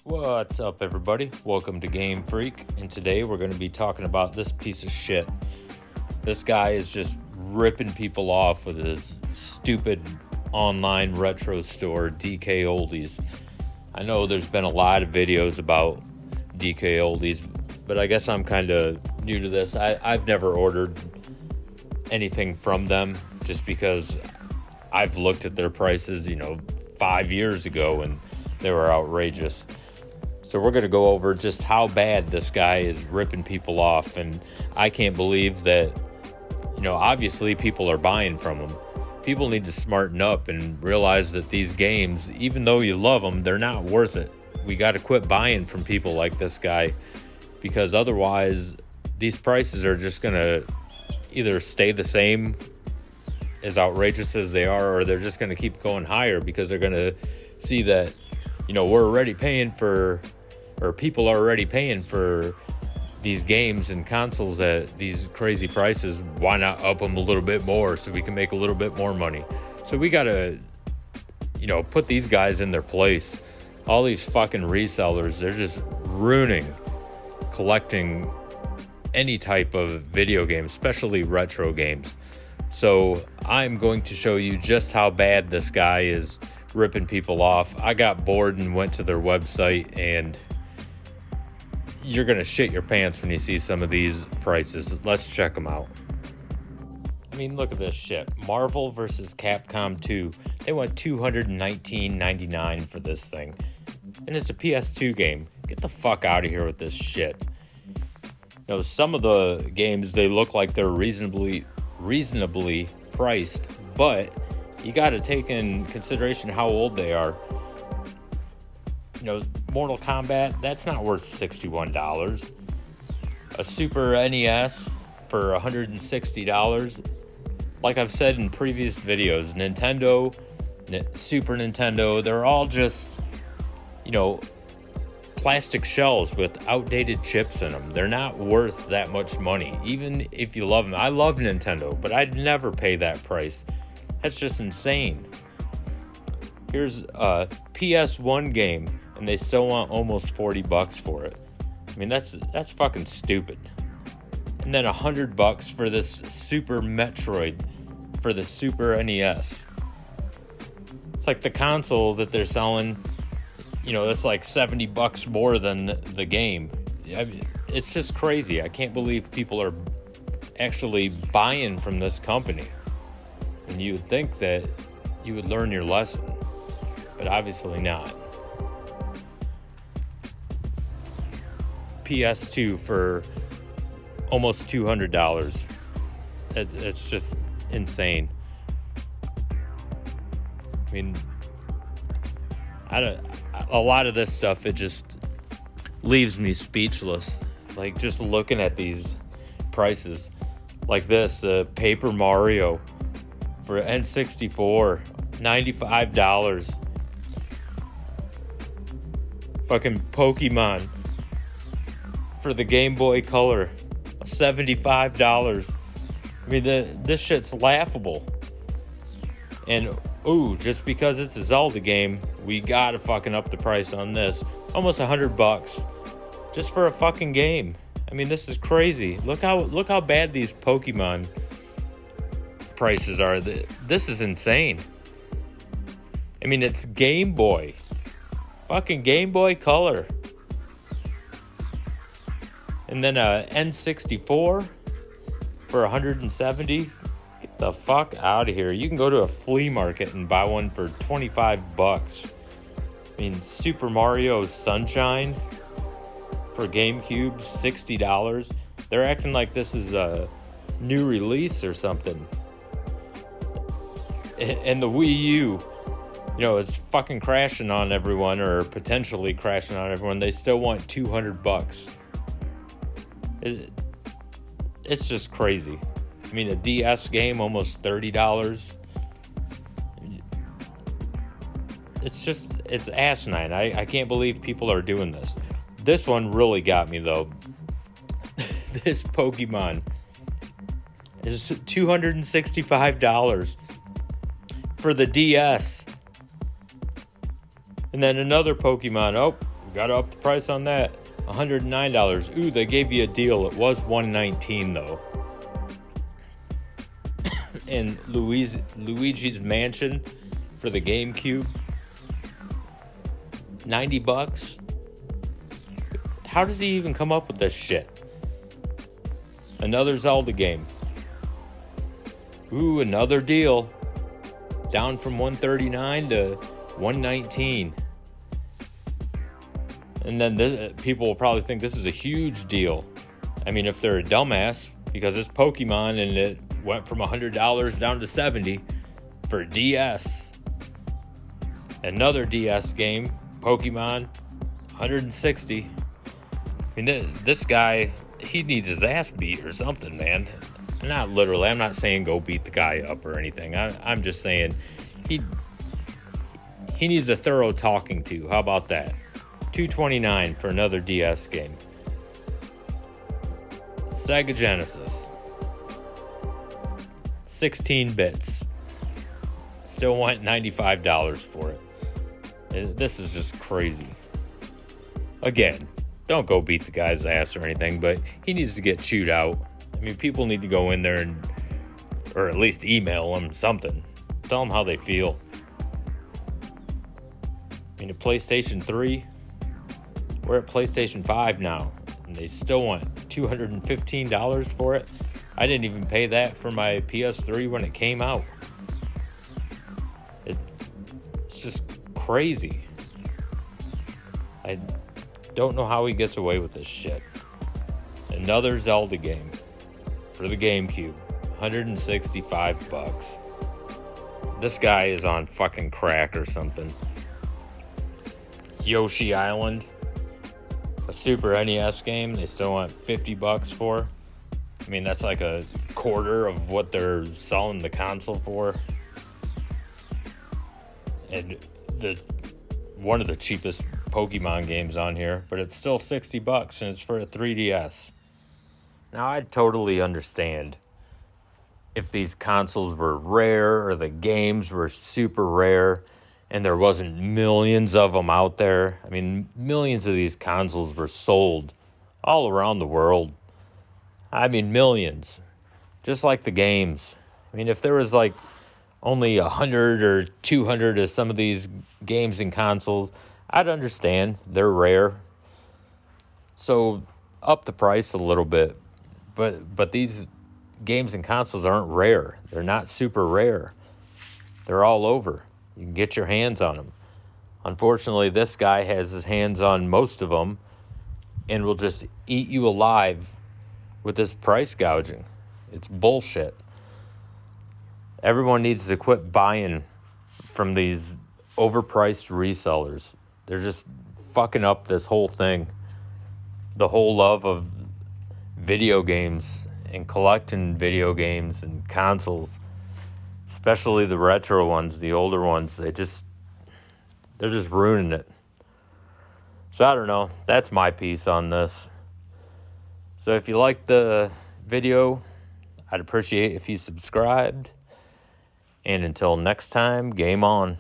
What's up, everybody? Welcome to Game Freak, and today we're going to be talking about this piece of shit. This guy is just ripping people off with his stupid online retro store, DK Oldies. I know there's been a lot of videos about DK Oldies, but I guess I'm kind of new to this. I've never ordered anything from them just because I've looked at their prices, 5 years ago, and they were outrageous. So we're going to go over just how bad this guy is ripping people off. And I can't believe that, obviously people are buying from him. People need to smarten up and realize that these games, even though you love them, they're not worth it. We got to quit buying from people like this guy, because otherwise these prices are just going to either stay the same, as outrageous as they are, or they're just going to keep going higher because they're going to see that, we're already paying for, or people are already paying for these games and consoles at these crazy prices. Why not up them a little bit more so we can make a little bit more money? So we got to, put these guys in their place. All these fucking resellers, they're just ruining collecting any type of video game, especially retro games. So I'm going to show you just how bad this guy is ripping people off. I got bored and went to their website, and you're going to shit your pants when you see some of these prices. Let's check them out. I mean, look at this shit. Marvel vs. Capcom 2. They went $219.99 for this thing. And it's a PS2 game. Get the fuck out of here with this shit. Some of the games, they look like they're reasonably priced, but you got to take in consideration how old they are. Mortal Kombat, that's not worth $61. A Super NES for $160. Like I've said in previous videos, Nintendo, Super Nintendo, they're all just, plastic shells with outdated chips in them. They're not worth that much money, even if you love them. I love Nintendo, but I'd never pay that price. That's just insane. Here's a PS1 game, and they still want almost $40 for it. I mean, that's fucking stupid. And then $100 for this Super Metroid for the Super NES. It's like the console that they're selling, that's like $70 more than the game. I mean, it's just crazy. I can't believe people are actually buying from this company. And you would think that you would learn your lesson, but obviously not. PS2 for almost $200. It's just insane. I mean, a lot of this stuff, it just leaves me speechless. Like, just looking at these prices. Like this, the Paper Mario for N64, $95. Fucking Pokemon for the Game Boy Color, $75. I mean, this shit's laughable. And just because it's a Zelda game, we gotta fucking up the price on this. Almost $100 just for a fucking game. I mean, this is crazy. Look how bad these Pokemon prices are. This is insane. I mean, it's Game Boy. Fucking Game Boy Color. And then a N64 for $170. Get the fuck out of here. You can go to a flea market and buy one for $25. I mean, Super Mario Sunshine for GameCube, $60. They're acting like this is a new release or something. And the Wii U, it's fucking crashing on everyone, or potentially crashing on everyone. They still want $200. It's just crazy. I mean, a DS game, almost $30. It's asinine. I can't believe people are doing this. This one really got me, though. This Pokemon is $265 for the DS. And then another Pokemon. Oh, Got to up the price on that. $109. Ooh, they gave you a deal. It was $119 though. And Luigi's Mansion for the GameCube, $90. How does he even come up with this shit? Another Zelda game. Ooh, another deal. Down from $139 to $119. And then people will probably think this is a huge deal. I mean, if they're a dumbass, because it's Pokemon and it went from $100 down to $70 for DS. Another DS game, Pokemon, $160. I mean, this guy, he needs his ass beat or something, man. Not literally. I'm not saying go beat the guy up or anything. I'm just saying he needs a thorough talking to. How about that? $229 for another DS game. Sega Genesis. 16 bits. Still want $95 for it. This is just crazy. Again, don't go beat the guy's ass or anything, but he needs to get chewed out. I mean, people need to go in there or at least email him something. Tell them how they feel. I mean, at PlayStation 3, we're at PlayStation 5 now, and they still want $215 for it. I didn't even pay that for my PS3 when it came out. It's just crazy. I don't know how he gets away with this shit. Another Zelda game for the GameCube, $165. This guy is on fucking crack or something. Yoshi Island, a Super NES game, they still want $50 for. I mean, that's like a quarter of what they're selling the console for. And one of the cheapest Pokemon games on here, but it's still $60 and it's for a 3DS. Now, I totally understand if these consoles were rare or the games were super rare and there wasn't millions of them out there. I mean, millions of these consoles were sold all around the world. I mean, millions. Just like the games. I mean, if there was like only 100 or 200 of some of these games and consoles, I'd understand. They're rare. So up the price a little bit. But these games and consoles aren't rare. They're not super rare. They're all over. You can get your hands on them. Unfortunately, this guy has his hands on most of them and will just eat you alive with this price gouging. It's bullshit. Everyone needs to quit buying from these overpriced resellers. They're just fucking up this whole thing. The whole love of video games and collecting video games and consoles, especially the retro ones, the older ones, they're just ruining it. So I don't know. That's my piece on this. So if you liked the video, I'd appreciate if you subscribed. And until next time, game on.